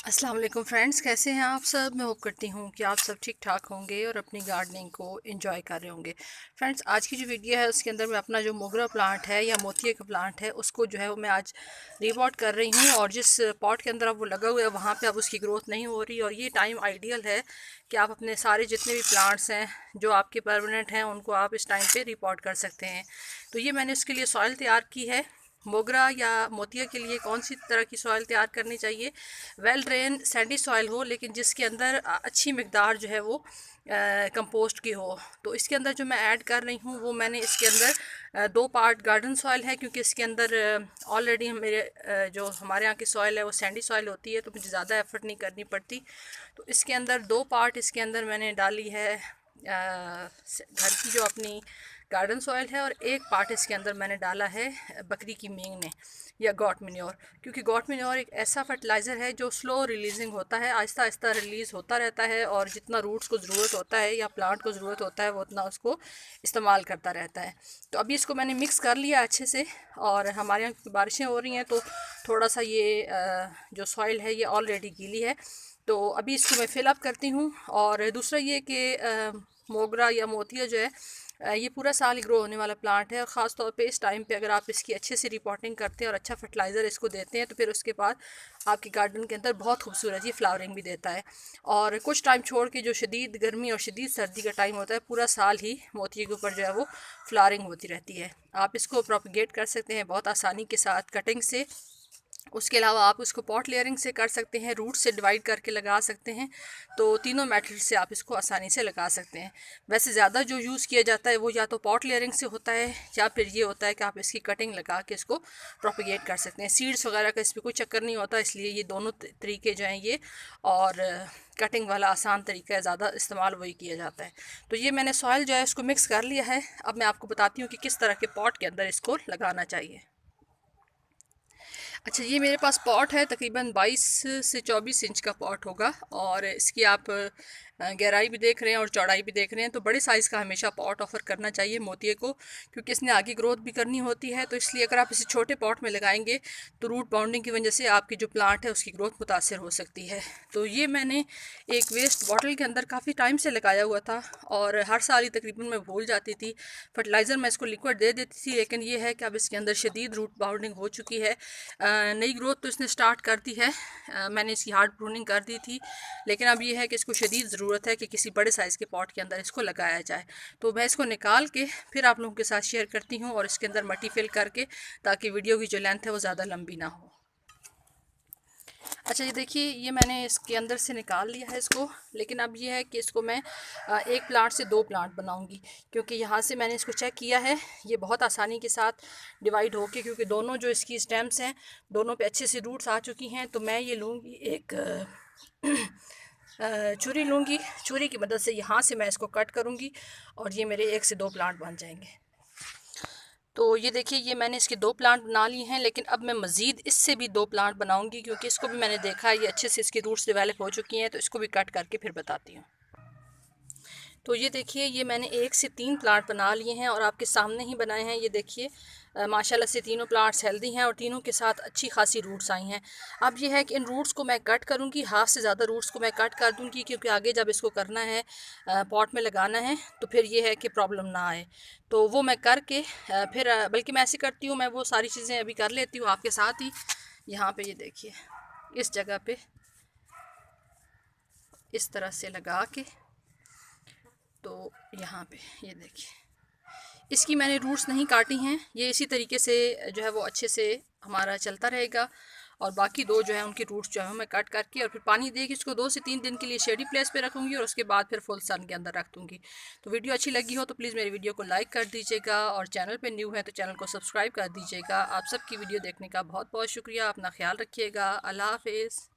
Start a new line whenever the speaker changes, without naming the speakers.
अस्सलाम वालेकुम फ्रेंड्स, कैसे हैं आप सब। मैं होप करती हूँ कि आप सब ठीक ठाक होंगे और अपनी गार्डनिंग को एंजॉय कर रहे होंगे। फ्रेंड्स, आज की जो वीडियो है उसके अंदर मैं अपना जो मोगरा प्लांट है या मोतिये का प्लांट है उसको जो है वो मैं आज रिपॉट कर रही हूँ। और जिस पॉट के अंदर अब वो लगा हुआ है वहाँ पे अब उसकी ग्रोथ नहीं हो रही, और ये टाइम आइडियल है कि आप अपने सारे जितने भी प्लांट्स हैं जो आपके परमानेंट हैं उनको आप इस टाइम पर रिपॉट कर सकते हैं। तो ये मैंने उसके लिए सॉइल तैयार की है। मोगरा या मोतिया के लिए कौन सी तरह की सॉइल तैयार करनी चाहिए? वेल ड्रेन सैंडी सॉइल हो, लेकिन जिसके अंदर अच्छी मिकदार जो है वो कंपोस्ट की हो। तो इसके अंदर जो मैं ऐड कर रही हूँ वो मैंने इसके अंदर 2 पार्ट गार्डन सॉइल है, क्योंकि इसके अंदर ऑलरेडी मेरे जो हमारे यहाँ की सॉइल है वो सैंडी सॉइल होती है, तो मुझे ज़्यादा एफर्ट नहीं करनी पड़ती। तो इसके अंदर 2 पार्ट इसके अंदर मैंने डाली है घर की जो अपनी गार्डन सॉइल है, और 1 पार्ट इसके अंदर मैंने डाला है बकरी की मींग ने या गॉट मिन्योर। क्योंकि गॉट मिन्योर एक ऐसा फर्टिलाइज़र है जो स्लो रिलीजिंग होता है, आहिस्ता आहिस्ता रिलीज़ होता रहता है, और जितना रूट्स को ज़रूरत होता है या प्लांट को ज़रूरत होता है वो उतना उसको इस्तेमाल करता रहता है। तो अभी इसको मैंने मिक्स कर लिया अच्छे से, और हमारे यहाँ बारिशें हो रही हैं तो थोड़ा सा ये जो सॉइल है ये ऑलरेडी गीली है। तो अभी इसको मैं फिल अप करती हूँ। और दूसरा ये कि मोगरा या मोतिया जो है ये पूरा साल ग्रो होने वाला प्लांट है, और ख़ास तौर पे इस टाइम पे अगर आप इसकी अच्छे से रिपोर्टिंग करते हैं और अच्छा फर्टिलाइज़र इसको देते हैं तो फिर उसके बाद आपके गार्डन के अंदर बहुत खूबसूरत ये फ्लावरिंग भी देता है। और कुछ टाइम छोड़ के जो शदीद गर्मी और शदीद सर्दी का टाइम होता है पूरा साल ही मोतिये के ऊपर जो है वो फ्लावरिंग होती रहती है। आप इसको प्रोपगेट कर सकते हैं बहुत आसानी के साथ कटिंग से। उसके अलावा आप उसको पॉट लेयरिंग से कर सकते हैं, रूट से डिवाइड करके लगा सकते हैं। तो तीनों मेथड से आप इसको आसानी से लगा सकते हैं। वैसे ज़्यादा जो यूज़ किया जाता है वो या तो पॉट लेयरिंग से होता है, या फिर ये होता है कि आप इसकी कटिंग लगा के इसको प्रोपगेट कर सकते हैं। सीड्स वगैरह का इस पर कोई चक्कर नहीं होता, इसलिए ये दोनों तरीके जो हैं ये, और कटिंग वाला आसान तरीका है, ज़्यादा इस्तेमाल वही किया जाता है। तो ये मैंने सॉइल जो है इसको मिक्स कर लिया है। अब मैं आपको बताती हूँ कि किस तरह के पॉट के अंदर इसको लगाना चाहिए। अच्छा, ये मेरे पास पॉट है, तकरीबन 22 से 24 इंच का पॉट होगा, और इसकी आप गहराई भी देख रहे हैं और चौड़ाई भी देख रहे हैं। तो बड़े साइज़ का हमेशा पॉट ऑफ़र करना चाहिए मोतिये को, क्योंकि इसने आगे ग्रोथ भी करनी होती है। तो इसलिए अगर आप इसे छोटे पॉट में लगाएंगे तो रूट बाउंडिंग की वजह से आपकी जो प्लांट है उसकी ग्रोथ मुतासर हो सकती है। तो ये मैंने एक वेस्ट बॉटल के अंदर काफ़ी टाइम से लगाया हुआ था, और हर साल ही तकरीबन मैं भूल जाती थी। फर्टिलाइज़र मैं इसको लिक्विड दे देती थी, लेकिन ये है कि अब इसके अंदर शदीद रूट बाउंडिंग हो चुकी है। नई ग्रोथ तो इसने स्टार्ट कर दी है। मैंने इसकी हार्ड प्रूनिंग कर दी थी, लेकिन अब ये है कि इसको शदीद ज़रूरत है कि किसी बड़े साइज़ के पॉट के अंदर इसको लगाया जाए। तो मैं इसको निकाल के फिर आप लोगों के साथ शेयर करती हूँ, और इसके अंदर मट्टी फिल करके, ताकि वीडियो की जो लेंथ है वो ज़्यादा लंबी ना हो। अच्छा, ये देखिए, ये मैंने इसके अंदर से निकाल लिया है इसको, लेकिन अब ये है कि इसको मैं एक प्लांट से 2 प्लांट बनाऊंगी, क्योंकि यहाँ से मैंने इसको चेक किया है, ये बहुत आसानी के साथ डिवाइड होके, क्योंकि दोनों जो इसकी स्टेम्स हैं दोनों पे अच्छे से रूट्स आ चुकी हैं। तो मैं ये लूँगी एक छुरी लूँगी, छुरी की मदद से यहाँ से मैं इसको कट करूँगी, और ये मेरे 1 से 2 प्लांट बन जाएंगे। तो ये देखिए, ये मैंने इसके 2 प्लांट बना लिए हैं, लेकिन अब मैं मज़ीद इससे भी 2 प्लांट बनाऊंगी, क्योंकि इसको भी मैंने देखा है ये अच्छे से इसकी रूट्स डेवलप हो चुकी हैं। तो इसको भी कट करके फिर बताती हूँ। तो ये देखिए, ये मैंने 1 से 3 प्लांट बना लिए हैं, और आपके सामने ही बनाए हैं। ये देखिए, माशाल्लाह से तीनों प्लांट्स हेल्दी हैं, और तीनों के साथ अच्छी खासी रूट्स आई हैं। अब ये है कि इन रूट्स को मैं कट करूँगी, हाफ से ज़्यादा रूट्स को मैं कट कर दूँगी, क्योंकि आगे जब इसको करना है पॉट में लगाना है तो फिर ये है कि प्रॉब्लम ना आए। तो वो मैं करके फिर बल्कि मैं ऐसे करती हूँ, मैं वो सारी चीज़ें अभी कर लेती हूँ आपके साथ ही। यहाँ पे ये देखिए, इस जगह पे इस तरह से लगा के, तो यहाँ पे ये देखिए, इसकी मैंने रूट्स नहीं काटी हैं, ये इसी तरीके से जो है वो अच्छे से हमारा चलता रहेगा। और बाकी 2 जो है उनकी रूट्स जो है मैं कट करके और फिर पानी दे के इसको 2 से 3 दिन के लिए शेडी प्लेस पे रखूँगी, और उसके बाद फिर फुल सन के अंदर रख दूँगी। तो वीडियो अच्छी लगी हो तो प्लीज़ मेरी वीडियो को लाइक कर दीजिएगा, और चैनल पे न्यू है तो चैनल को सब्सक्राइब कर दीजिएगा। आप सबकी वीडियो देखने का बहुत बहुत शुक्रिया। अपना ख्याल रखिएगा। अल्लाह हाफिज़।